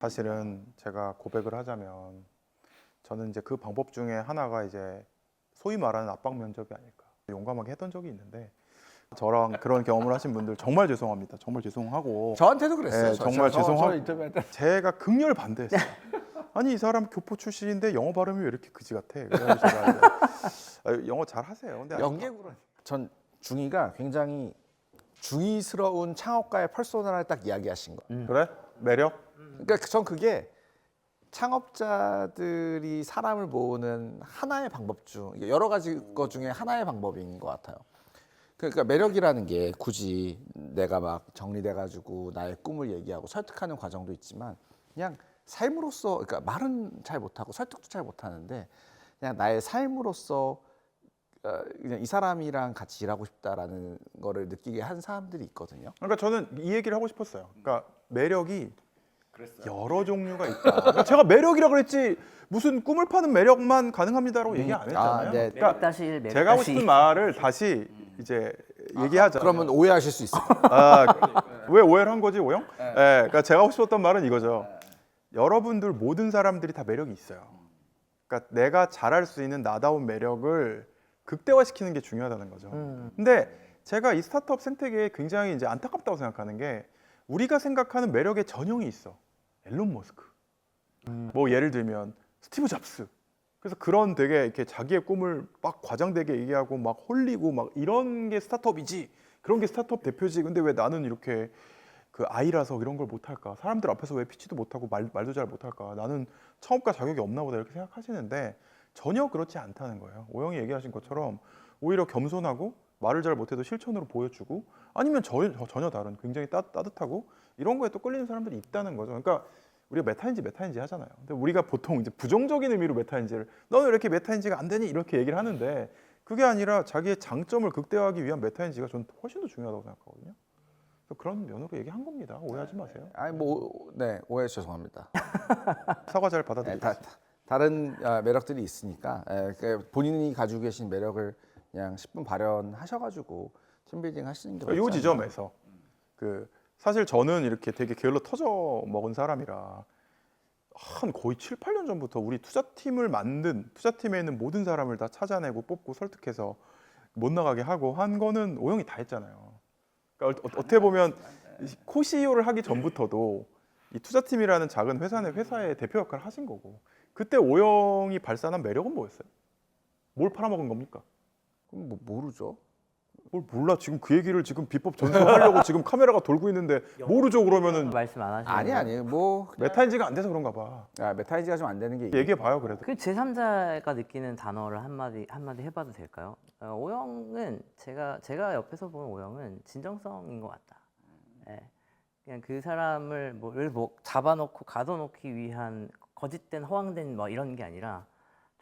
사실은 제가 고백을 하자면 저는 이제 그 방법 중에 하나가 이제 소위 말하는 압박 면접이 아닐까 용감하게 했던 적이 있는데 저랑 그런 경험을 하신 분들 정말 죄송합니다. 정말 죄송하고 저한테도 그랬어요. 네, 정말 죄송하고 인터뷰할 때. 제가 극렬 반대했어요. 아니 이 사람 교포 출신인데 영어 발음이 왜 이렇게 그지 같아? 그래서 제가 이제, 영어 잘 하세요. 근데 연계구로. 전 중이가 굉장히 중이스러운 창업가의 퍼소나를 딱 이야기하신 거. 그래? 매력? 그러니까 전 그게 창업자들이 사람을 모으는 하나의 방법 중 여러 가지 것 중에 하나의 방법인 것 같아요. 그러니까 매력이라는 게 굳이 내가 막 정리돼가지고 나의 꿈을 얘기하고 설득하는 과정도 있지만 그냥 삶으로서 그러니까 말은 잘 못하고 설득도 잘 못하는데 그냥 나의 삶으로서 그냥 이 사람이랑 같이 일하고 싶다라는 거를 느끼게 한 사람들이 있거든요. 그러니까 저는 이 얘기를 하고 싶었어요. 그러니까 매력이 여러 종류가 있다. 그러니까 제가 매력이라 그랬지 무슨 꿈을 파는 매력만 가능합니다라고 얘기 안 했잖아요. 네. 그러니까 매력 제가 하고 싶은 말을 다시 이제 얘기하자. 그러면 오해하실 수 있어요. 왜 오해를 한 거지 오영? 네. 그러니까 제가 하고 싶었던 말은 이거죠. 여러분들 모든 사람들이 다 매력이 있어요. 그러니까 내가 잘할 수 있는 나다운 매력을 극대화시키는 게 중요하다는 거죠. 근데 제가 이 스타트업 생태계에 굉장히 이제 안타깝다고 생각하는 게 우리가 생각하는 매력의 전형이 있어. 앨런 머스크. 뭐 예를 들면 스티브 잡스. 그래서 그런 되게 이렇게 자기의 꿈을 막 과장되게 얘기하고 막 홀리고 막 이런 게 스타트업이지. 그런 게 스타트업 대표지. 근데 왜 나는 이렇게 그 아이라서 이런 걸 못할까? 사람들 앞에서 왜 피치도 못하고 말도 잘 못할까? 나는 창업가 자격이 없나 보다 이렇게 생각하시는데 전혀 그렇지 않다는 거예요. 오영이 얘기하신 것처럼 오히려 겸손하고 말을 잘 못해도 실천으로 보여주고 아니면 전혀 다른 굉장히 따뜻하고 이런 거에 또 끌리는 사람들이 있다는 거죠. 그러니까 우리가 메타인지 하잖아요. 근데 우리가 보통 이제 부정적인 의미로 메타인지를 너는 왜 이렇게 메타인지가 안 되니 이렇게 얘기를 하는데 그게 아니라 자기의 장점을 극대화하기 위한 메타인지가 저는 훨씬 더 중요하다고 생각하거든요. 그런 면으로 얘기한 겁니다. 오해하지 마세요. 아니 네 오해 죄송합니다. 사과 잘 받아들이겠습니다. 다른 매력들이 있으니까 본인이 가지고 계신 매력을 그냥 10분 발현하셔가지고 팀빌딩 하시는 게 이 지점에서 그 사실 저는 이렇게 되게 게을러 터져 먹은 사람이라 한 거의 7, 8년 전부터 우리 투자팀을 만든 투자팀에 있는 모든 사람을 다 찾아내고 뽑고 설득해서 못 나가게 하고 한 거는 오영이 다 했잖아요. 그러니까 어떻게 보면 코CEO를 하기 전부터도 이 투자팀이라는 작은 회사의 대표 역할을 하신 거고 그때 오영이 발산한 매력은 뭐였어요? 뭘 팔아먹은 겁니까? 그럼 뭐 모르죠. 뭘 몰라 지금 그 얘기를 지금 비법 전수하려고 지금 카메라가 돌고 있는데 모르죠 그러면은 말씀 안 하시는 아니 뭐 메타인지가 안 돼서 그런가 봐. 메타인지가 좀 안 되는 게 얘기해 봐요 그래도. 그 제3자가 느끼는 단어를 한마디 해봐도 될까요? 오영은 제가 옆에서 보는 오영은 진정성인 것 같다. 예. 그냥 그 사람을 뭐 잡아놓고 가둬놓기 위한 거짓된 허황된 뭐 이런 게 아니라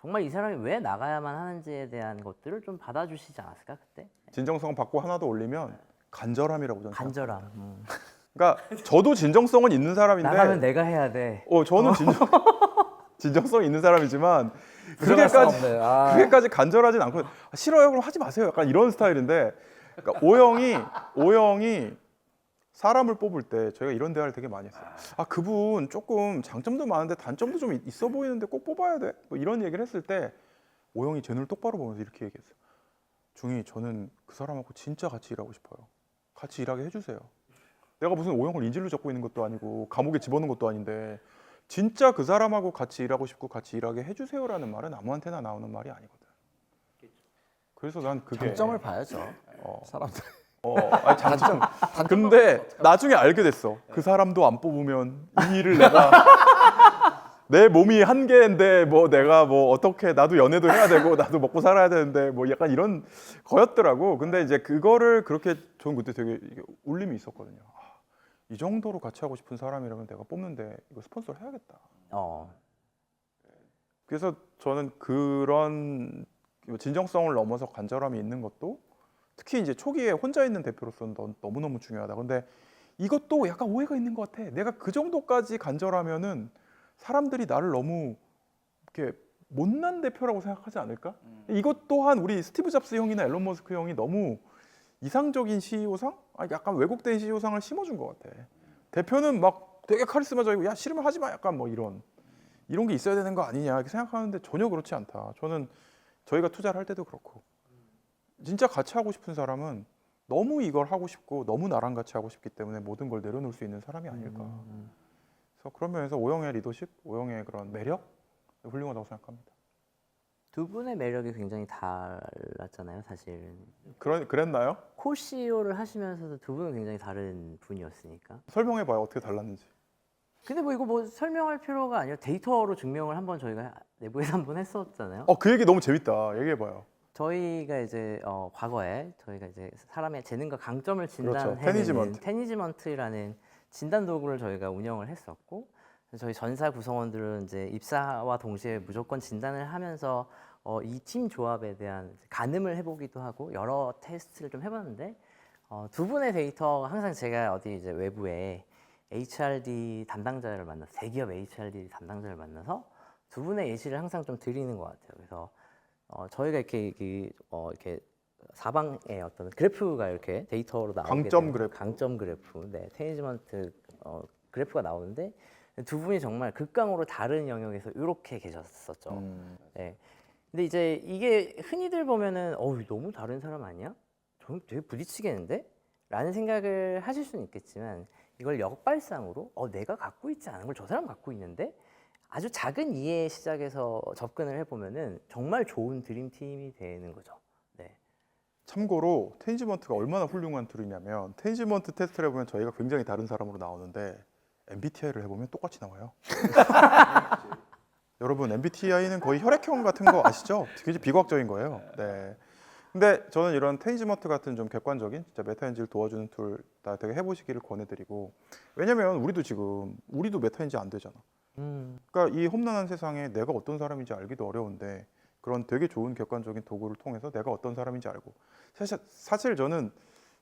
정말 이 사람이 왜 나가야만 하는지에 대한 것들을 좀 받아주시지 않았을까 그때? 진정성 받고 하나 더 올리면 간절함이라고 저는 간절함. 그러니까 저도 진정성은 있는 사람인데 나가면 내가 해야 돼. 저는 진정성이 있는 사람이지만 들어갈 수가 없네. 그게까지 간절하진 않고 싫어요 그럼 하지 마세요 약간 이런 스타일인데 그러니까 오영이 사람을 뽑을 때 저희가 이런 대화를 되게 많이 했어요. 그분 조금 장점도 많은데 단점도 좀 있어 보이는데 꼭 뽑아야 돼. 뭐 이런 얘기를 했을 때 오영이 제 눈을 똑바로 보면서 이렇게 얘기했어요. 중이 저는 그 사람하고 진짜 같이 일하고 싶어요. 같이 일하게 해주세요. 내가 무슨 오영을 인질로 잡고 있는 것도 아니고 감옥에 집어넣은 것도 아닌데 진짜 그 사람하고 같이 일하고 싶고 같이 일하게 해주세요라는 말은 아무한테나 나오는 말이 아니거든. 그래서 난 그게 장점을 봐야죠. 사람들. 장점. 근데 나중에 알게 됐어. 그 사람도 안 뽑으면 이 일을 내가 내 몸이 한계인데 뭐 내가 뭐 어떻게 나도 연애도 해야 되고 나도 먹고 살아야 되는데 뭐 약간 이런 거였더라고. 근데 이제 그거를 그렇게 저는 그때 되게 울림이 있었거든요. 이 정도로 같이 하고 싶은 사람이라면 내가 뽑는데 이거 스폰서를 해야겠다. 그래서 저는 그런 진정성을 넘어서 간절함이 있는 것도 특히 이제 초기에 혼자 있는 대표로서는 너무너무 중요하다. 근데 이것도 약간 오해가 있는 것 같아. 내가 그 정도까지 간절하면은 사람들이 나를 너무 이렇게 못난 대표라고 생각하지 않을까? 이것 또한 우리 스티브 잡스 형이나 앨런 머스크 형이 너무 이상적인 CEO상? 약간 왜곡된 CEO상을 심어준 것 같아. 대표는 막 되게 카리스마적이고 야 싫으면 하지 마 약간 뭐 이런 게 있어야 되는 거 아니냐 이렇게 생각하는데 전혀 그렇지 않다. 저는 저희가 투자를 할 때도 그렇고 진짜 같이 하고 싶은 사람은 너무 이걸 하고 싶고 너무 나랑 같이 하고 싶기 때문에 모든 걸 내려놓을 수 있는 사람이 아닐까. 그래서 그런 면에서 오영의 리더십, 오영의 그런 매력 훌륭하다고 생각합니다. 두 분의 매력이 굉장히 달랐잖아요, 사실. 그랬나요? co-CEO를 하시면서도 두 분은 굉장히 다른 분이었으니까. 설명해봐요 어떻게 달랐는지. 근데 뭐 이거 뭐 설명할 필요가 아니라 데이터로 증명을 한번 저희가 내부에서 한번 했었잖아요. 그 얘기 너무 재밌다. 얘기해봐요. 저희가 이제 과거에 저희가 이제 사람의 재능과 강점을 그렇죠. 진단해내는 테니지먼트라는 진단 도구를 저희가 운영을 했었고 저희 전사 구성원들은 이제 입사와 동시에 무조건 진단을 하면서 이 팀 조합에 대한 가늠을 해보기도 하고 여러 테스트를 좀 해봤는데 두 분의 데이터가 항상 제가 어디 이제 외부에 HRD 담당자를 만나서 대기업 HRD 담당자를 만나서 두 분의 예시를 항상 좀 드리는 것 같아요. 그래서 저희가 이렇게 사방에 어떤 그래프가 이렇게 데이터로 나오게 강점 되면 그래프. 강점 그래프, 네, 테니지먼트 그래프가 나오는데 두 분이 정말 극강으로 다른 영역에서 이렇게 계셨었죠. 네. 근데 이제 이게 흔히들 보면은 너무 다른 사람 아니야? 저 되게 부딪히겠는데? 라는 생각을 하실 수는 있겠지만 이걸 역발상으로 내가 갖고 있지 않은 걸 저 사람 갖고 있는데 아주 작은 이해의 시작에서 접근을 해보면은 정말 좋은 드림팀이 되는 거죠. 네. 참고로 테니지먼트가 얼마나 훌륭한 툴이냐면 테니지먼트 테스트를 해보면 저희가 굉장히 다른 사람으로 나오는데 MBTI를 해보면 똑같이 나와요. 여러분 MBTI는 거의 혈액형 같은 거 아시죠? 되게 비과학적인 거예요. 네. 근데 저는 이런 테니지먼트 같은 좀 객관적인 진짜 메타인지를 도와주는 툴 다 되게 해보시기를 권해드리고 왜냐면 우리도 메타인지 안 되잖아. 그러니까 이 험난한 세상에 내가 어떤 사람인지 알기도 어려운데 그런 되게 좋은 객관적인 도구를 통해서 내가 어떤 사람인지 알고 사실 저는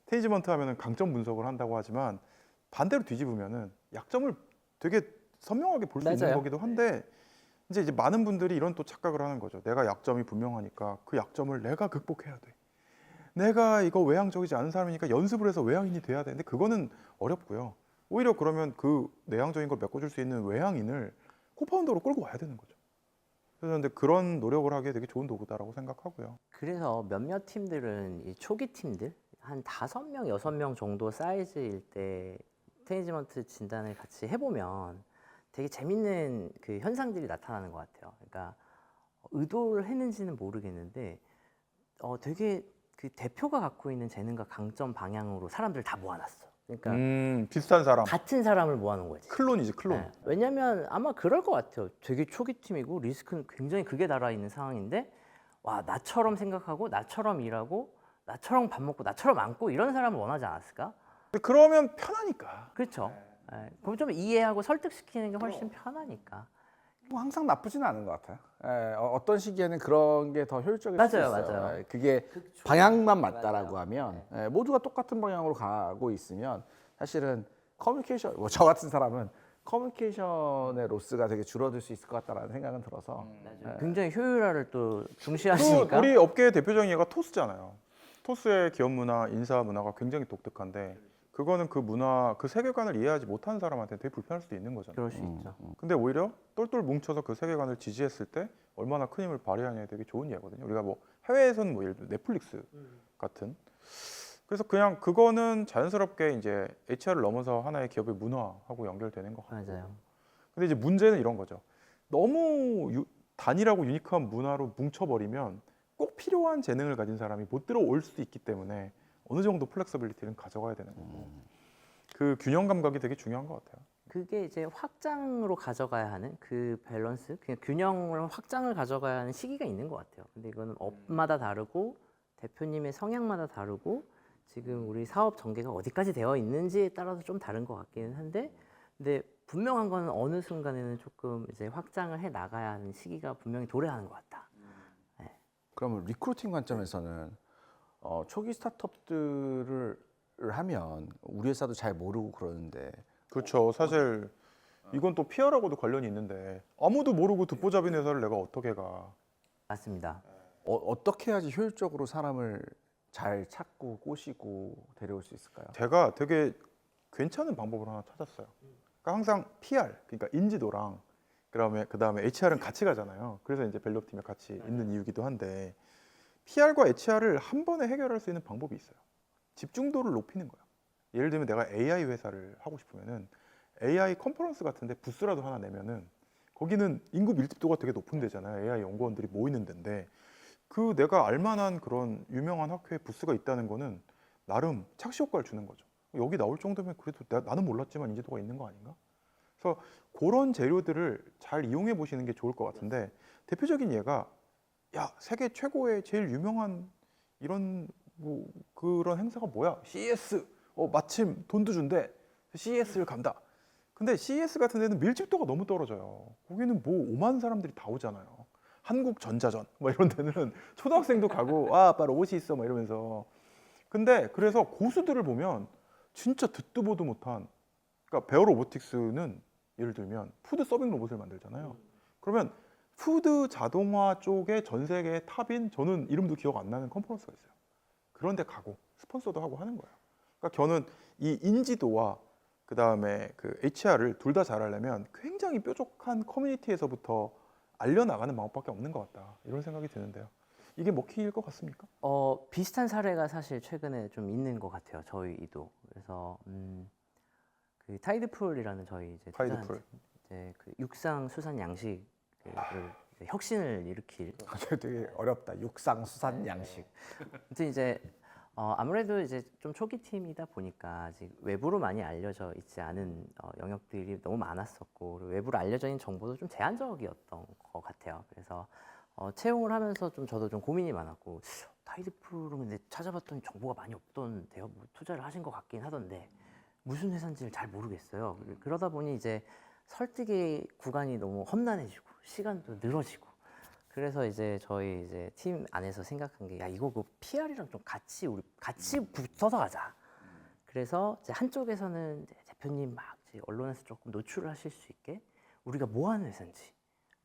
테니지먼트 하면은 강점 분석을 한다고 하지만 반대로 뒤집으면은 약점을 되게 선명하게 볼 수 있는 맞아요. 거기도 한데 이제 많은 분들이 이런 또 착각을 하는 거죠. 내가 약점이 분명하니까 그 약점을 내가 극복해야 돼. 내가 이거 외향적이지 않은 사람이니까 연습을 해서 외향인이 돼야 돼. 근데 그거는 어렵고요. 오히려 그러면 그 내향적인 걸 메꿔줄 수 있는 외향인을 코파운더로 끌고 와야 되는 거죠. 그래서 근데 그런 노력을 하기에 되게 좋은 도구다라고 생각하고요. 그래서 몇몇 팀들은 이 초기 팀들 한 5명, 6명 정도 사이즈일 때 테니지먼트 진단을 같이 해보면 되게 재밌는 그 현상들이 나타나는 것 같아요. 그러니까 의도를 했는지는 모르겠는데 되게 그 대표가 갖고 있는 재능과 강점 방향으로 사람들을 다 모아놨어. 그러니까 비슷한 사람. 같은 사람을 모아놓은 거지. 클론이지 클론. 네. 왜냐면 아마 그럴 것 같아요. 되게 초기 팀이고 리스크는 굉장히 극에 달아 있는 상황인데 와 나처럼 생각하고 나처럼 일하고 나처럼 밥 먹고 나처럼 안고 이런 사람을 원하지 않았을까? 근데 그러면 편하니까. 그렇죠. 네. 그럼 좀 이해하고 설득시키는 게 훨씬 편하니까. 뭐 항상 나쁘지는 않은 것 같아요. 어떤 시기에는 그런 게 더 효율적일 수도 맞아요, 있어요. 맞아요. 그게 방향만 맞다라고 하면 모두가 똑같은 방향으로 가고 있으면 사실은 커뮤니케이션, 저 같은 사람은 커뮤니케이션의 로스가 되게 줄어들 수 있을 것 같다라는 생각은 들어서 굉장히 효율화를 또 또 중시하시니까. 우리 업계의 대표적인 예가 토스잖아요. 토스의 기업 문화, 인사 문화가 굉장히 독특한데 그거는 그 문화, 그 세계관을 이해하지 못하는 사람한테 되게 불편할 수도 있는 거잖아요. 그럴 수 있죠. 근데 오히려 똘똘 뭉쳐서 그 세계관을 지지했을 때 얼마나 큰 힘을 발휘하냐에 되게 좋은 예거든요. 우리가 뭐 해외에서는 뭐 예를 들어 넷플릭스 같은. 그래서 그냥 그거는 자연스럽게 이제 HR을 넘어서 하나의 기업의 문화하고 연결되는 것 같고. 맞아요. 근데 이제 문제는 이런 거죠. 너무 단일하고 유니크한 문화로 뭉쳐버리면 꼭 필요한 재능을 가진 사람이 못 들어올 수도 있기 때문에 어느 정도 플렉서빌리티는 가져가야 되는 거고 그 균형 감각이 되게 중요한 것 같아요. 그게 이제 확장으로 가져가야 하는 그 밸런스, 그냥 균형을 확장을 가져가야 하는 시기가 있는 것 같아요. 근데 이거는 업마다 다르고 대표님의 성향마다 다르고 지금 우리 사업 전개가 어디까지 되어 있는지에 따라서 좀 다른 것 같기는 한데, 근데 분명한 거는 어느 순간에는 조금 이제 확장을 해 나가야 하는 시기가 분명히 도래하는 것 같다. 그러면 리크루팅 관점에서는 초기 스타트업들을 하면 우리 회사도 잘 모르고 그러는데 그렇죠. 사실 이건 또 PR하고도 관련이 있는데 아무도 모르고 듣보잡인 회사를 내가 어떻게 가. 맞습니다. 어떻게 해야지 효율적으로 사람을 잘 찾고 꼬시고 데려올 수 있을까요? 제가 되게 괜찮은 방법을 하나 찾았어요. 그러니까 항상 PR, 그러니까 인지도랑 그다음에 HR은 같이 가잖아요. 그래서 이제 밸류업 팀에 같이 있는 이유기도 한데 PR과 HR을 한 번에 해결할 수 있는 방법이 있어요. 집중도를 높이는 거예요. 예를 들면 내가 AI 회사를 하고 싶으면은 AI 컨퍼런스 같은데 부스라도 하나 내면은 거기는 인구 밀집도가 되게 높은 데잖아요. AI 연구원들이 모이는 데인데 그 내가 알만한 그런 유명한 학회에 부스가 있다는 거는 나름 착시 효과를 주는 거죠. 여기 나올 정도면 그래도 나는 몰랐지만 인지도가 있는 거 아닌가? 그래서 그런 재료들을 잘 이용해 보시는 게 좋을 것 같은데 대표적인 예가 야 세계 최고의 제일 유명한 이런 뭐 그런 행사가 뭐야? CES. 마침 돈도 준대. CES를 간다. 근데 CES 같은 데는 밀집도가 너무 떨어져요. 거기는 뭐 5만 사람들이 다 오잖아요. 한국전자전 뭐 이런 데는 초등학생도 가고 아빠 로봇이 있어 뭐 이러면서. 근데 그래서 고수들을 보면 진짜 듣도 보도 못한 그러니까 베어 로보틱스는 예를 들면 푸드 서빙 로봇을 만들잖아요. 그러면 푸드 자동화 쪽에 전 세계의 탑인 저는 이름도 기억 안 나는 컨퍼런스가 있어요. 그런데 가고 스폰서도 하고 하는 거예요. 그러니까 저는 이 인지도와 그 다음에 그 HR을 둘 다 잘하려면 굉장히 뾰족한 커뮤니티에서부터 알려나가는 방법밖에 없는 것 같다. 이런 생각이 드는데요. 이게 먹힐 것 같습니까? 비슷한 사례가 사실 최근에 좀 있는 것 같아요. 저희도. 그래서 그 타이드풀이라는 저희 이제 타이드풀. 이제 그 육상 수산 양식을 이제 혁신을 일으킬. 되게 어렵다. 육상 수산 양식. 아무튼 이제 아무래도 이제 좀 초기 팀이다 보니까 아직 외부로 많이 알려져 있지 않은 영역들이 너무 많았었고 그리고 외부로 알려져 있는 정보도 좀 제한적이었던 것 같아요. 그래서 채용을 하면서 좀 저도 좀 고민이 많았고 타이드풀은 근데 찾아봤더니 정보가 많이 없던데요. 뭐 투자를 하신 것 같긴 하던데 무슨 회사인지를 잘 모르겠어요. 그러다 보니 이제 설득의 구간이 너무 험난해지고 시간도 늘어지고 그래서 이제 저희 이제 팀 안에서 생각한 게 야 이거 그 PR이랑 좀 우리 같이 붙어서 가자. 그래서 이제 한쪽에서는 이제 대표님 막 이제 언론에서 조금 노출을 하실 수 있게 우리가 뭐 하는 회사인지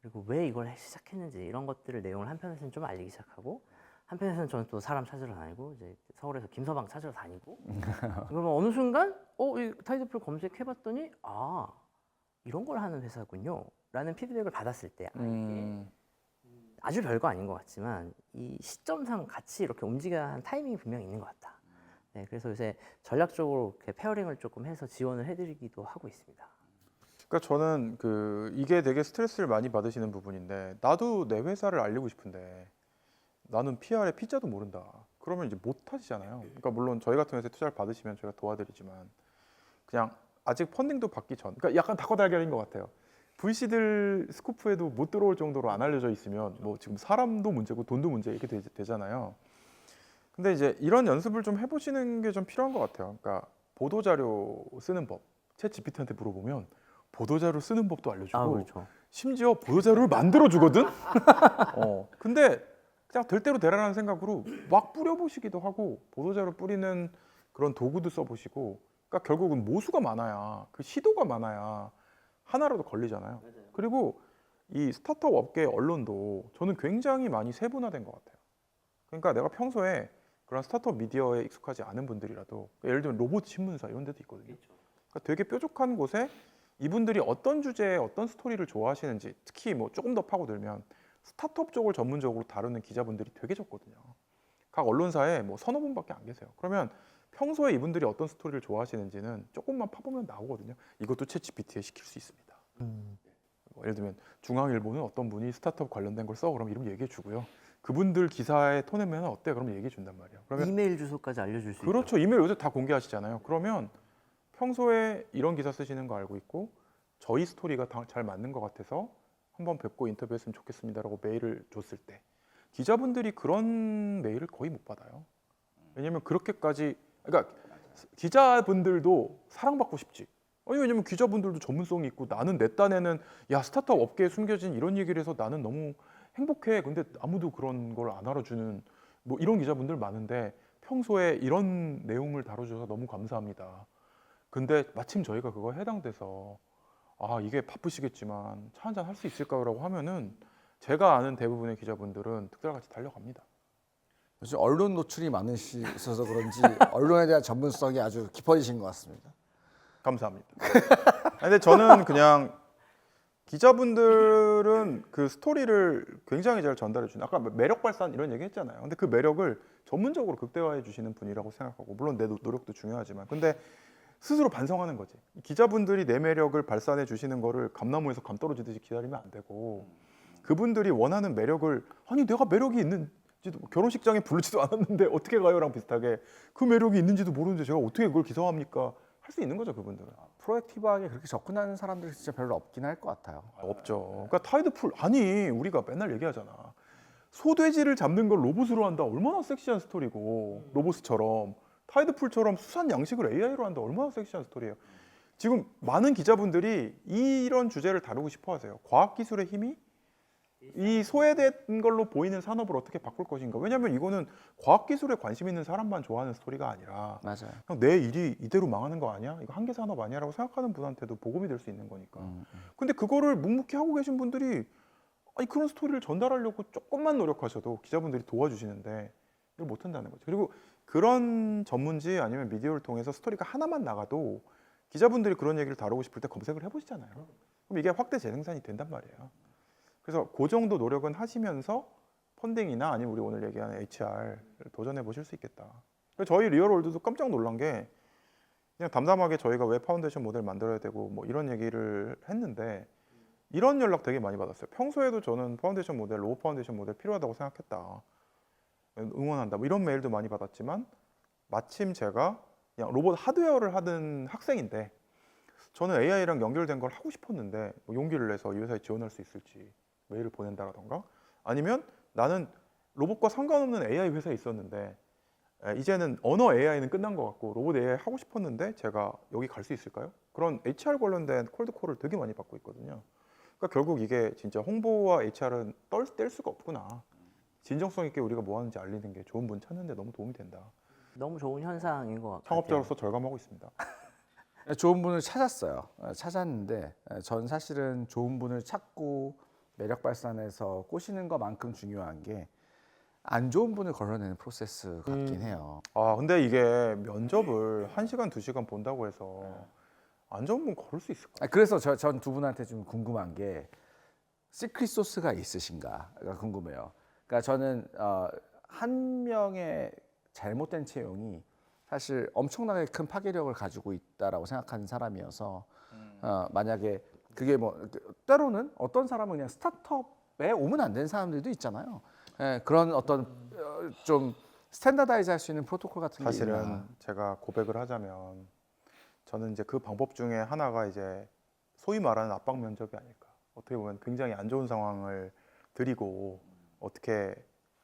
그리고 왜 이걸 시작했는지 이런 것들을 내용을 한편에서는 좀 알리기 시작하고 한편에서는 저는 또 사람 찾으러 다니고 이제 서울에서 김서방 찾으러 다니고 그러면 어느 순간 이 타이드풀 검색해봤더니 아 이런 걸 하는 회사군요 라는 피드백을 받았을 때 이게 아주 별거 아닌 것 같지만 이 시점상 같이 이렇게 움직여야 하는 타이밍이 분명히 있는 것 같다. 네, 그래서 요새 전략적으로 이렇게 페어링을 조금 해서 지원을 해드리기도 하고 있습니다. 그러니까 저는 이게 되게 스트레스를 많이 받으시는 부분인데 나도 내 회사를 알리고 싶은데 나는 PR에 P자도 모른다. 그러면 이제 못 하시잖아요. 그러니까 물론 저희 같은 회사에 투자를 받으시면 저희가 도와드리지만 그냥 아직 펀딩도 받기 전. 그러니까 약간 닭과달걀인 것 같아요. VC들 스코프에도 못 들어올 정도로 안 알려져 있으면 뭐 지금 사람도 문제고 돈도 문제 이렇게 되잖아요. 근데 이제 이런 연습을 좀 해보시는 게 좀 필요한 것 같아요. 그러니까 보도 자료 쓰는 법, 챗 GPT한테 물어보면 보도 자료 쓰는 법도 알려주고 그렇죠. 심지어 보도 자료를 만들어 주거든. 근데 그냥 될 대로 되라는 생각으로 막 뿌려보시기도 하고 보도 자료 뿌리는 그런 도구도 써보시고. 그러니까 결국은 모수가 많아야 그 시도가 많아야 하나라도 걸리잖아요. 그리고 이 스타트업 업계 언론도 저는 굉장히 많이 세분화된 것 같아요. 그러니까 내가 평소에 그런 스타트업 미디어에 익숙하지 않은 분들이라도 예를 들면 로봇 신문사 이런 데도 있거든요. 그러니까 되게 뾰족한 곳에 이분들이 어떤 주제에 어떤 스토리를 좋아하시는지 특히 뭐 조금 더 파고들면 스타트업 쪽을 전문적으로 다루는 기자분들이 되게 적거든요. 각 언론사에 뭐 서너 분밖에 안 계세요. 그러면 평소에 이분들이 어떤 스토리를 좋아하시는지는 조금만 파보면 나오거든요. 이것도 챗 GPT에 시킬 수 있습니다. 뭐 예를 들면 중앙일보는 어떤 분이 스타트업 관련된 걸 써 그럼 이름 얘기해 주고요. 그분들 기사에 토내면 어때? 그럼 얘기해 준단 말이에요. 그러면 이메일 주소까지 알려줄 수 있죠. 그렇죠. 이메일 요새 다 공개하시잖아요. 그러면 평소에 이런 기사 쓰시는 거 알고 있고 저희 스토리가 잘 맞는 것 같아서 한번 뵙고 인터뷰했으면 좋겠습니다라고 메일을 줬을 때 기자분들이 그런 메일을 거의 못 받아요. 왜냐하면 그렇게까지 그러니까 기자분들도 사랑받고 싶지. 아니 왜냐면 기자분들도 전문성이 있고 나는 내 딴에는 야 스타트업 업계에 숨겨진 이런 얘기를 해서 나는 너무 행복해. 근데 아무도 그런 걸 안 알아주는 뭐 이런 기자분들 많은데 평소에 이런 내용을 다뤄줘서 너무 감사합니다. 근데 마침 저희가 그거에 해당돼서 아 이게 바쁘시겠지만 차 한잔 할 수 있을까라고 하면은 제가 아는 대부분의 기자분들은 특별같이 달려갑니다. 요즘 언론 노출이 많으셔서 그런지 언론에 대한 전문성이 아주 깊어지신 것 같습니다. 감사합니다. 근데 저는 그냥 기자분들은 그 스토리를 굉장히 잘 전달해 주는 아까 매력 발산 이런 얘기 했잖아요. 근데 그 매력을 전문적으로 극대화해 주시는 분이라고 생각하고 물론 내 노력도 중요하지만 근데 스스로 반성하는 거지. 기자분들이 내 매력을 발산해 주시는 거를 감나무에서 감 떨어지듯이 기다리면 안 되고 그분들이 원하는 매력을 아니 내가 매력이 있는지도 결혼식장에 부르지도 않았는데 어떻게 가요랑 비슷하게 그 매력이 있는지도 모르는데 제가 어떻게 그걸 기사합니까? 할 수 있는 거죠 그분들은. 프로액티브하게 그렇게 접근하는 사람들이 진짜 별로 없긴 할 것 같아요. 없죠. 그러니까 타이드풀 아니 우리가 맨날 얘기하잖아. 소돼지를 잡는 걸 로봇으로 한다. 얼마나 섹시한 스토리고 로봇처럼 타이드풀처럼 수산 양식을 AI로 한다. 얼마나 섹시한 스토리예요. 지금 많은 기자분들이 이런 주제를 다루고 싶어하세요. 과학기술의 힘이 이 소외된 걸로 보이는 산업을 어떻게 바꿀 것인가. 왜냐하면 이거는 과학기술에 관심 있는 사람만 좋아하는 스토리가 아니라 맞아요. 그냥 내 일이 이대로 망하는 거 아니야? 이거 한계 산업 아니야라고 생각하는 분한테도 복음이 될 수 있는 거니까. 근데 그거를 묵묵히 하고 계신 분들이 아니 그런 스토리를 전달하려고 조금만 노력하셔도 기자분들이 도와주시는데 이걸 못 한다는 거죠. 그리고 그런 전문지 아니면 미디어를 통해서 스토리가 하나만 나가도 기자분들이 그런 얘기를 다루고 싶을 때 검색을 해보시잖아요. 그럼 이게 확대 재생산이 된단 말이에요. 그래서 그 정도 노력은 하시면서 펀딩이나 아니면 우리 오늘 얘기하는 HR을 도전해 보실 수 있겠다. 저희 리얼월드도 깜짝 놀란 게 그냥 담담하게 저희가 왜 파운데이션 모델 만들어야 되고 뭐 이런 얘기를 했는데 이런 연락 되게 많이 받았어요. 평소에도 저는 파운데이션 모델, 로봇 파운데이션 모델 필요하다고 생각했다. 응원한다. 뭐 이런 메일도 많이 받았지만 마침 제가 그냥 로봇 하드웨어를 하던 학생인데 저는 AI랑 연결된 걸 하고 싶었는데 뭐 용기를 내서 이 회사에 지원할 수 있을지 메일을 보낸다라던가 아니면 나는 로봇과 상관없는 AI 회사에 있었는데 이제는 언어 AI는 끝난 것 같고 로봇 AI 하고 싶었는데 제가 여기 갈 수 있을까요? 그런 HR 관련된 콜드콜을 되게 많이 받고 있거든요. 그러니까 결국 이게 진짜 홍보와 HR은 뗄 수가 없구나. 진정성 있게 우리가 뭐 하는지 알리는 게 좋은 분 찾는데 너무 도움이 된다. 너무 좋은 현상인 것 같아요. 창업자로서 절감하고 있습니다. 좋은 분을 찾았어요. 찾았는데 전 사실은 좋은 분을 찾고 매력 발산해서 꼬시는 것만큼 중요한 게 안 좋은 분을 걸러내는 프로세스 같긴 해요. 아 근데 이게 면접을 1시간, 2시간 본다고 해서 안 좋은 분 고를 수 있을까? 그래서 전 두 분한테 좀 궁금한 게 시크릿 소스가 있으신가가 궁금해요. 그러니까 저는 한 명의 잘못된 채용이 사실 엄청나게 큰 파괴력을 가지고 있다라고 생각하는 사람이어서 만약에 그게 뭐 때로는 어떤 사람은 그냥 스타트업에 오면 안 되는 사람들도 있잖아요. 예, 그런 어떤 좀 스탠다다이즈 할 수 있는 프로토콜 같은 게 사실은 있나. 제가 고백을 하자면 저는 이제 그 방법 중에 하나가 이제 소위 말하는 압박 면접이 아닐까. 어떻게 보면 굉장히 안 좋은 상황을 드리고 어떻게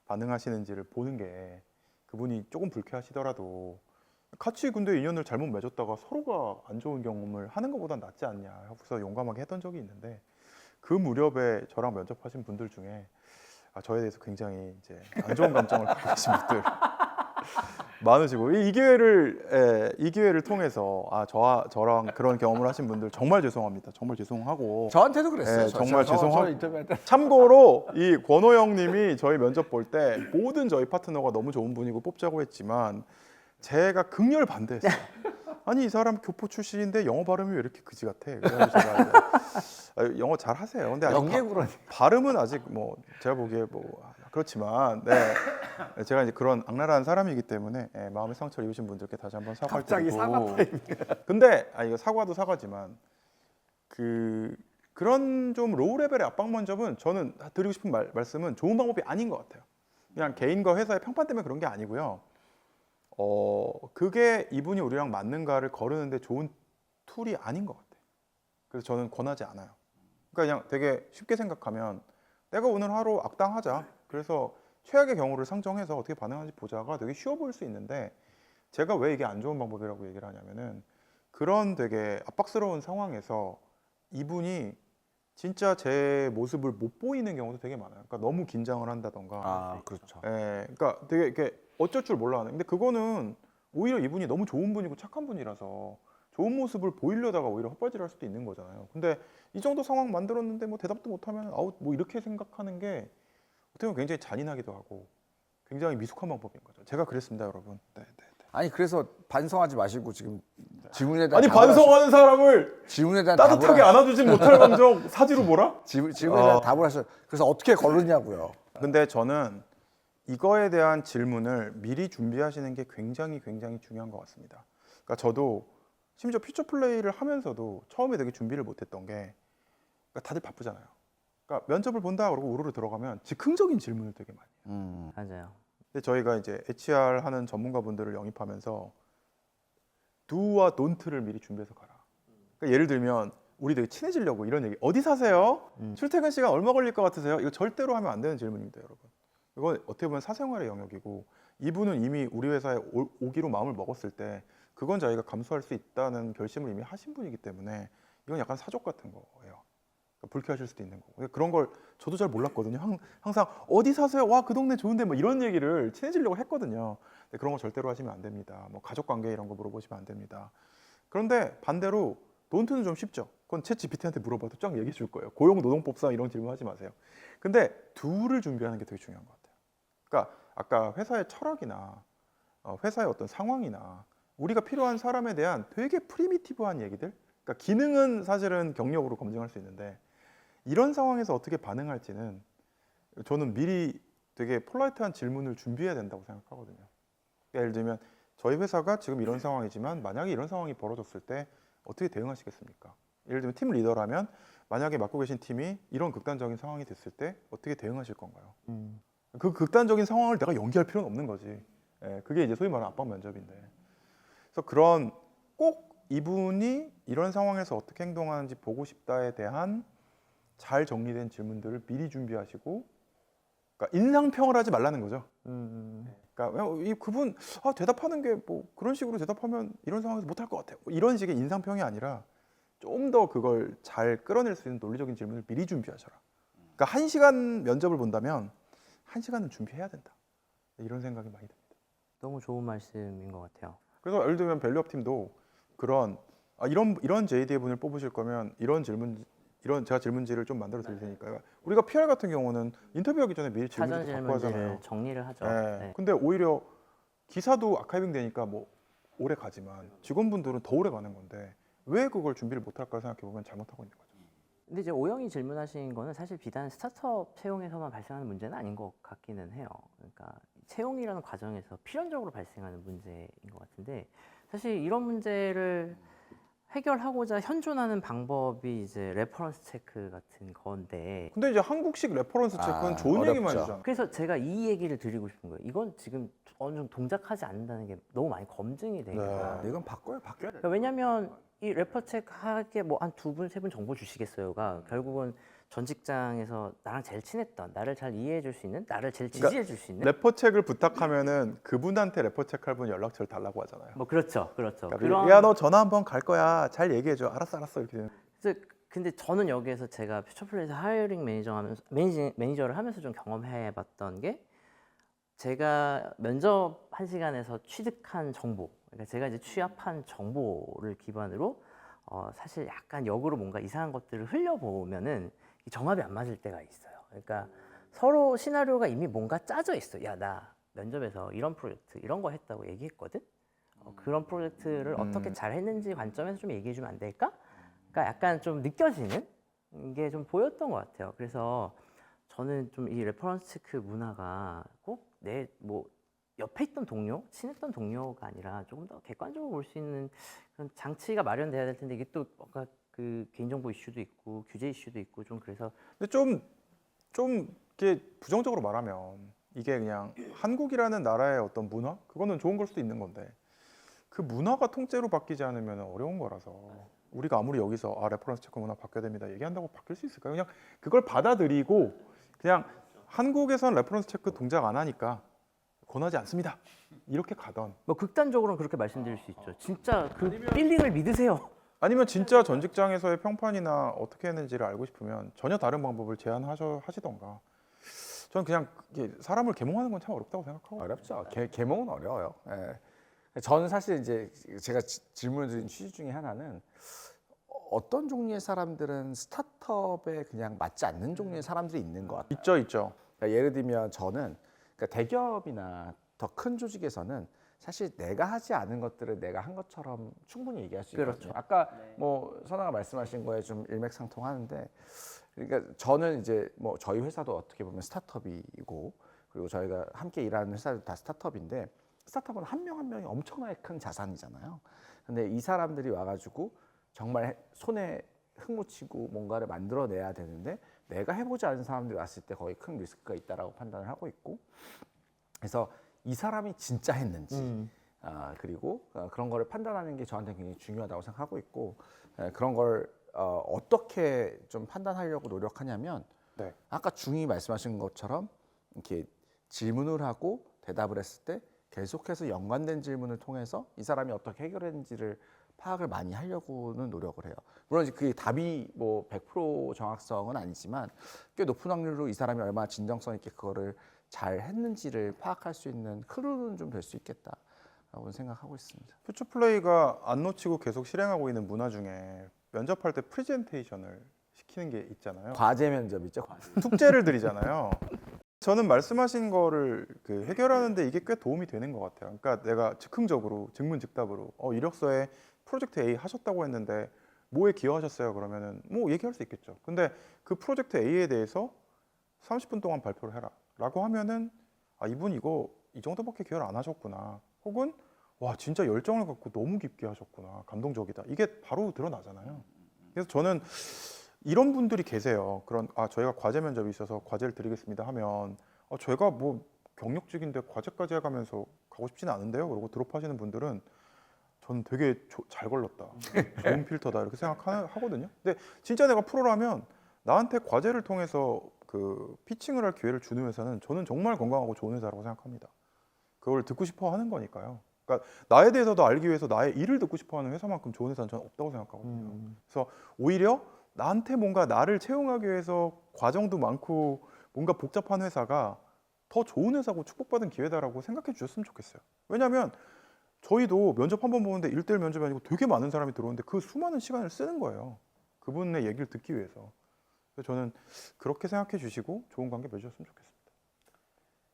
반응하시는지를 보는 게 그분이 조금 불쾌하시더라도 같이 근데 인연을 잘못 맺었다가 서로가 안 좋은 경험을 하는 것보단 낫지 않냐 하고서 용감하게 했던 적이 있는데 그 무렵에 저랑 면접하신 분들 중에 저에 대해서 굉장히 이제 안 좋은 감정을 갖고 계신 분들 많으시고 이 기회를 통해서 저랑 그런 경험을 하신 분들 정말 죄송합니다. 정말 죄송하고 저한테도 그랬어요. 네, 정말 죄송하고 저 인터뷰할 때. 참고로 이 권호영님이 저희 면접 볼 때 모든 저희 파트너가 너무 좋은 분이고 뽑자고 했지만 제가 극렬 반대했어요. 아니 이 사람 교포 출신인데 영어 발음이 왜 이렇게 그지 같아? 그래서 제가 이제, 영어 잘 하세요. 근데 아직 영계구로 발음은 아직 뭐 제가 보기에 뭐 그렇지만 네 제가 이제 그런 악랄한 사람이기 때문에 마음의 상처를 입으신 분들께 다시 한번 사과를 갑자기 드리고 사과 타임. 근데 이거 사과도 사과지만 그런 좀 로우 레벨의 압박 면접은 저는 드리고 싶은 말씀은 좋은 방법이 아닌 것 같아요. 그냥 개인과 회사의 평판 때문에 그런 게 아니고요. 그게 이분이 우리랑 맞는가를 거르는데 좋은 툴이 아닌 것 같아요. 그래서 저는 권하지 않아요. 그러니까 그냥 되게 쉽게 생각하면 내가 오늘 하루 악당하자. 그래서 최악의 경우를 상정해서 어떻게 반응하는지 보자가 되게 쉬워 보일 수 있는데 제가 왜 이게 안 좋은 방법이라고 얘기를 하냐면은 그런 되게 압박스러운 상황에서 이분이 진짜 제 모습을 못 보이는 경우도 되게 많아요. 그러니까 너무 긴장을 한다던가. 그렇죠. 그러니까 되게 이렇게 어쩔 줄 몰라 하는. 근데 그거는 오히려 이분이 너무 좋은 분이고 착한 분이라서 좋은 모습을 보이려다가 오히려 헛발질할 수도 있는 거잖아요. 근데 이 정도 상황 만들었는데 뭐 대답도 못하면 뭐 이렇게 생각하는 게 어떻게 보면 굉장히 잔인하기도 하고 굉장히 미숙한 방법인 거죠. 제가 그랬습니다, 여러분. 네. 아니 그래서 반성하지 마시고 지금 질문에 대한 아니 답을 반성하는 사람을 질문에 대한 따뜻하게 안아주진 못할 망정 사지로 뭐라? 질문에 대한 답을 하셔. 그래서 어떻게 거르냐고요. 근데 저는 이거에 대한 질문을 미리 준비하시는 게 굉장히 중요한 것 같습니다. 그러니까 저도 심지어 퓨처 플레이를 하면서도 처음에 되게 준비를 못했던 게 그러니까 다들 바쁘잖아요. 그러니까 면접을 본다 그러고 우르르 들어가면 즉흥적인 질문을 되게 많이 해요. 맞아요. 근데 저희가 이제 HR 하는 전문가분들을 영입하면서 do와 don't를 미리 준비해서 가라. 그러니까 예를 들면 우리 되게 친해지려고 이런 얘기 어디 사세요? 출퇴근 시간 얼마 걸릴 것 같으세요? 이거 절대로 하면 안 되는 질문입니다, 여러분. 이건 어떻게 보면 사생활의 영역이고 이분은 이미 우리 회사에 오기로 마음을 먹었을 때 그건 자기가 감수할 수 있다는 결심을 이미 하신 분이기 때문에 이건 약간 사족 같은 거예요. 그러니까 불쾌하실 수도 있는 거고 그런 걸 저도 잘 몰랐거든요. 항상 어디 사세요? 와, 그 동네 좋은데 뭐 이런 얘기를 친해지려고 했거든요. 근데 그런 거 절대로 하시면 안 됩니다. 뭐 가족 관계 이런 거 물어보시면 안 됩니다. 그런데 반대로 돈트는 좀 쉽죠. 그건 챗 GPT한테 물어봐도 쫙 얘기해 줄 거예요. 고용노동법상 이런 질문 하지 마세요. 근데 do를 준비하는 게 되게 중요한 것 같아요. 그러니까 아까 회사의 철학이나 회사의 어떤 상황이나 우리가 필요한 사람에 대한 되게 프리미티브한 얘기들, 그러니까 기능은 사실은 경력으로 검증할 수 있는데 이런 상황에서 어떻게 반응할지는 저는 미리 되게 폴라이트한 질문을 준비해야 된다고 생각하거든요. 그러니까 예를 들면 저희 회사가 지금 이런 상황이지만 만약에 이런 상황이 벌어졌을 때 어떻게 대응하시겠습니까? 예를 들면 팀 리더라면 만약에 맡고 계신 팀이 이런 극단적인 상황이 됐을 때 어떻게 대응하실 건가요? 그 극단적인 상황을 내가 연기할 필요는 없는 거지. 예, 그게 이제 소위 말하는 압박 면접인데. 그래서 그런 꼭 이분이 이런 상황에서 어떻게 행동하는지 보고 싶다에 대한 잘 정리된 질문들을 미리 준비하시고, 그러니까 인상평을 하지 말라는 거죠. 그러니까 그분 대답하는 게 뭐 그런 식으로 대답하면 이런 상황에서 못할 것 같아요. 뭐 이런 식의 인상평이 아니라 좀 더 그걸 잘 끌어낼 수 있는 논리적인 질문을 미리 준비하셔라. 그러니까 1시간 면접을 본다면 1시간은 준비해야 된다. 이런 생각이 많이 듭니다. 너무 좋은 말씀인 것 같아요. 그래서 예를 들면 밸류업 팀도 그런 이런 JD의 분을 뽑으실 거면 이런 제가 질문지를 좀 만들어 드릴 테니까요. 우리가 PR 같은 경우는 인터뷰하기 전에 미리 사전 질문지 갖고 하잖아요. 질문지를 정리를 하죠. 네. 네. 근데 오히려 기사도 아카이빙 되니까 뭐 오래 가지만 직원분들은 더 오래 가는 건데 왜 그걸 준비를 못할까 생각해 보면 잘못하고 있는 거죠. 근데 이제 오영이 질문하신 거는 사실 비단 스타트업 채용에서만 발생하는 문제는 아닌 것 같기는 해요. 그러니까 채용이라는 과정에서 필연적으로 발생하는 문제인 것 같은데 사실 이런 문제를 해결하고자 현존하는 방법이 이제 레퍼런스 체크 같은 건데 근데 이제 한국식 레퍼런스 체크는 좋은 어렵죠. 얘기만 해주잖아. 그래서 제가 이 얘기를 드리고 싶은 거예요. 이건 지금 어느 정도 동작하지 않는다는 게 너무 많이 검증이 되니까. 이건 바꿔야 돼. 그러니까 왜냐하면 이 레퍼 체크하게 뭐 한 2분, 3분 정보 주시겠어요가 결국은 전 직장에서 나랑 제일 친했던, 나를 잘 이해해 줄 수 있는, 나를 제일 지지해 줄 수 있는 레퍼 체크를 부탁하면은 그분한테 레퍼 체크할 분 연락처를 달라고 하잖아요. 뭐 그렇죠. 그러니까 야, 너 전화 한번 갈 거야. 잘 얘기해 줘. 알았어 이렇게 되는. 그래서 근데 저는 여기에서 제가 퓨처플레이에서 하이어링 매니저를 하면서 좀 경험해 봤던 게 제가 면접 1시간에서 취득한 정보, 그러니까 제가 이제 취합한 정보를 기반으로 사실 약간 역으로 뭔가 이상한 것들을 흘려보면은 정합이 안 맞을 때가 있어요. 그러니까 서로 시나리오가 이미 뭔가 짜져 있어. 야, 나 면접에서 이런 프로젝트 이런 거 했다고 얘기했거든. 그런 프로젝트를 어떻게 잘 했는지 관점에서 좀 얘기해 주면 안 될까? 그러니까 약간 좀 느껴지는 게 좀 보였던 것 같아요. 그래서 저는 좀 이 레퍼런스 체크 문화가 꼭 내 뭐 옆에 있던 동료, 친했던 동료가 아니라 조금 더 객관적으로 볼 수 있는 그런 장치가 마련돼야 될 텐데 이게 또 뭔가 그 개인정보 이슈도 있고 규제 이슈도 있고 좀 그래서 근데 좀 이게 부정적으로 말하면 이게 그냥 한국이라는 나라의 어떤 문화 그거는 좋은 걸 수도 있는 건데 그 문화가 통째로 바뀌지 않으면 어려운 거라서 우리가 아무리 여기서 레퍼런스 체크 문화 바뀌어야 됩니다 얘기한다고 바뀔 수 있을까요? 그냥 그걸 받아들이고 그냥 한국에선 레퍼런스 체크 동작 안 하니까 권하지 않습니다. 이렇게 가던 뭐 극단적으로는 그렇게 말씀드릴 수 있죠. 진짜 그 필링을 믿으세요. 아니면 진짜 전 직장에서의 평판이나 어떻게 했는지를 알고 싶으면 전혀 다른 방법을 제안하시던가. 저는 그냥 이게 사람을 계몽하는 건 참 어렵다고 생각하고. 어렵죠. 계몽은 어려워요. 예. 저는 사실 이제 제가 질문을 드린 취지 중에 하나는 어떤 종류의 사람들은 스타트업에 그냥 맞지 않는 종류의 사람들이 있는 것 같아요. 있죠. 그러니까 예를 들면 저는 그러니까 대기업이나 더 큰 조직에서는 사실 내가 하지 않은 것들을 내가 한 것처럼 충분히 얘기할 수 있거든요. 그렇죠. 아까 뭐 선아가 말씀하신 거에 좀 일맥상통하는데, 그러니까 저는 이제 뭐 저희 회사도 어떻게 보면 스타트업이고, 그리고 저희가 함께 일하는 회사도 다 스타트업인데, 스타트업은 한 명 한 명이 엄청나게 큰 자산이잖아요. 근데 이 사람들이 와가지고 정말 손에 흙 묻히고 뭔가를 만들어내야 되는데, 내가 해보지 않은 사람들이 왔을 때 거의 큰 리스크가 있다라고 판단을 하고 있고, 그래서 이 사람이 진짜 했는지, 그리고 그런 거를 판단하는 게 저한테 굉장히 중요하다고 생각하고 있고, 그런 걸 어떻게 좀 판단하려고 노력하냐면, 네. 아까 중이 말씀하신 것처럼 이렇게 질문을 하고 대답을 했을 때 계속해서 연관된 질문을 통해서 이 사람이 어떻게 해결했는지를 파악을 많이 하려고는 노력을 해요. 물론 이제 그게 답이 뭐 100% 정확성은 아니지만 꽤 높은 확률로 이 사람이 얼마나 진정성 있게 그거를 잘 했는지를 파악할 수 있는 클루는 좀 될 수 있겠다라고 생각하고 있습니다. 퓨처플레이가 안 놓치고 계속 실행하고 있는 문화 중에 면접할 때 프레젠테이션을 시키는 게 있잖아요. 과제 면접이죠. 숙제를 드리잖아요. 저는 말씀하신 거를 그 해결하는데 이게 꽤 도움이 되는 것 같아요. 그러니까 내가 즉흥적으로 증문즉답으로 이력서에 프로젝트 A 하셨다고 했는데 뭐에 기여하셨어요? 그러면은 뭐 얘기할 수 있겠죠. 근데 그 프로젝트 A에 대해서 30분 동안 발표를 해라 라고 하면은 아, 이분 이거 이 정도밖에 기여를 안 하셨구나, 혹은 와 진짜 열정을 갖고 너무 깊게 하셨구나, 감동적이다, 이게 바로 드러나잖아요. 그래서 저는 이런 분들이 계세요. 그런 저희가 과제 면접이 있어서 과제를 드리겠습니다 하면 저희가 뭐 경력직인데 과제까지 해가면서 가고 싶지는 않은데요, 그러고 드롭하시는 분들은 저는 되게 잘 걸렀다, 좋은 필터다 이렇게 생각하거든요. 근데 진짜 내가 프로라면 나한테 과제를 통해서 그 피칭을 할 기회를 주는 회사는 저는 정말 건강하고 좋은 회사라고 생각합니다. 그걸 듣고 싶어 하는 거니까요. 그러니까 나에 대해서도 알기 위해서 나의 일을 듣고 싶어 하는 회사만큼 좋은 회사는 저는 없다고 생각하거든요. 그래서 오히려 나한테 뭔가 나를 채용하기 위해서 과정도 많고 뭔가 복잡한 회사가 더 좋은 회사고 축복받은 기회다라고 생각해 주셨으면 좋겠어요. 왜냐하면 저희도 면접 한 번 보는데 1대1 면접이 아니고 되게 많은 사람이 들어오는데 그 수많은 시간을 쓰는 거예요. 그분의 얘기를 듣기 위해서. 그래서 저는 그렇게 생각해 주시고 좋은 관계 맺으셨으면 좋겠습니다.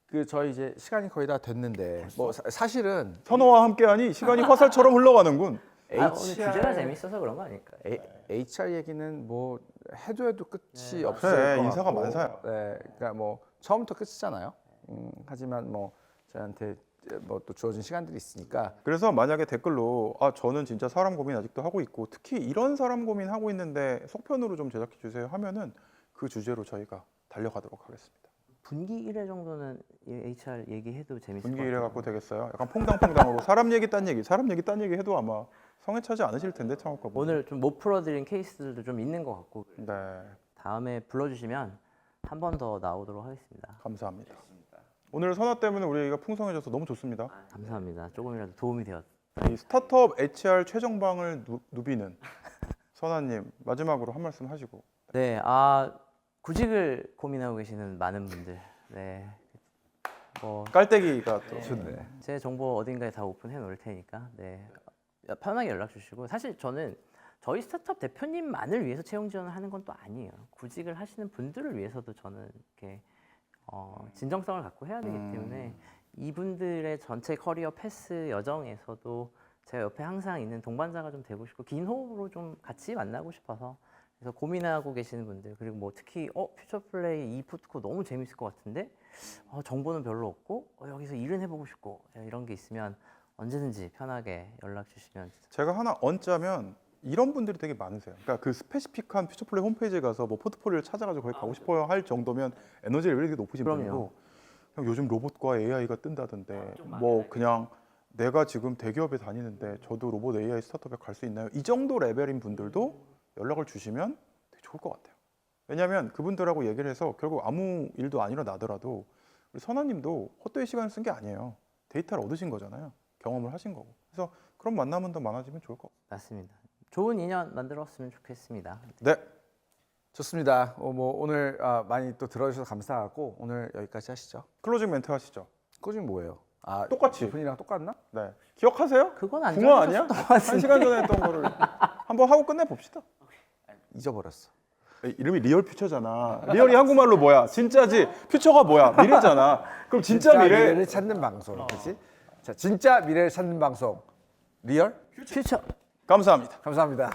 그 저희 이제 시간이 거의 다 됐는데 뭐 사실은 선호와 함께하니 시간이 화살처럼 흘러가는군. 오늘 주제가 재밌어서 그런 거 아닐까요? HR 얘기는 뭐 해도 끝이 없을 그래, 것 인사가 같고. 만사야. 네, 그러니까 뭐 처음부터 끝이잖아요. 하지만 뭐 저한테 뭐 또 주어진 시간들이 있으니까 그래서 만약에 댓글로 저는 진짜 사람 고민 아직도 하고 있고 특히 이런 사람 고민 하고 있는데 속편으로 좀 제작해 주세요 하면은 그 주제로 저희가 달려가도록 하겠습니다. 분기 1회 정도는 이 HR 얘기해도 재밌을 것 분기 같아요. 일해 갖고 되겠어요? 약간 퐁당퐁당으로 사람 얘기 딴 얘기 해도 아마 성에 차지 않으실 텐데 창업가 분들. 오늘 좀 못 풀어드린 케이스들도 좀 있는 것 같고 네, 다음에 불러주시면 한 번 더 나오도록 하겠습니다. 감사합니다. 오늘 선화 때문에 우리가 풍성해져서 너무 좋습니다. 감사합니다. 조금이라도 도움이 되었. 이 스타트업 HR 최정방을 누비는 선화님 마지막으로 한 말씀 하시고. 네, 구직을 고민하고 계시는 많은 분들, 네, 뭐 깔때기가 또 좋네. 제 정보 어딘가에 다 오픈해 놓을 테니까, 네, 편하게 연락 주시고. 사실 저는 저희 스타트업 대표님만을 위해서 채용 지원을 하는 건 또 아니에요. 구직을 하시는 분들을 위해서도 저는 이렇게 진정성을 갖고 해야 되기 때문에 이분들의 전체 커리어 패스 여정에서도 제가 옆에 항상 있는 동반자가 좀 되고 싶고 긴 호흡으로 좀 같이 만나고 싶어서, 그래서 고민하고 계시는 분들, 그리고 뭐 특히 퓨처플레이 이 푸드코 너무 재밌을 것 같은데 정보는 별로 없고 여기서 일은 해보고 싶고 이런 게 있으면 언제든지 편하게 연락 주시면. 제가 하나 얹자면 이런 분들이 되게 많으세요. 그러니까 그 스페시픽한 퓨처플레이 홈페이지에 가서 뭐 포트폴리오를 찾아가지고 거기 가고 싶어요 할 정도면 에너지 레벨이 되게 높으신 그럼요. 분이고, 그냥 요즘 로봇과 AI가 뜬다던데 뭐 그냥 내가 지금 대기업에 다니는데 저도 로봇 AI 스타트업에 갈 수 있나요? 이 정도 레벨인 분들도 연락을 주시면 되게 좋을 것 같아요. 왜냐하면 그분들하고 얘기를 해서 결국 아무 일도 안 일어나더라도 우리 선아님도 헛되이 시간을 쓴 게 아니에요. 데이터를 얻으신 거잖아요. 경험을 하신 거고. 그래서 그런 만남은 더 많아지면 좋을 것 같아요. 맞습니다. 좋은 인연 만들었으면 좋겠습니다. 네. 좋습니다. 뭐 오늘 많이 또 들어주셔서 감사하고 오늘 여기까지 하시죠. 클로징 멘트 하시죠. 꾸준 뭐예요? 똑같이. 분이랑 똑같나? 네. 기억하세요? 그건 안 붕어 아니야? 적으셨던 것 한 시간 전에 했던 거를 한번 하고 끝내 봅시다. 잊어버렸어. 이름이 리얼 퓨처잖아. 리얼이 한국말로 뭐야? 진짜지. 퓨처가 뭐야? 미래잖아. 그럼 진짜 미래. 미래를 찾는 방송, 그렇지? 자, 진짜 미래를 찾는 방송 리얼 퓨처. 감사합니다. 감사합니다.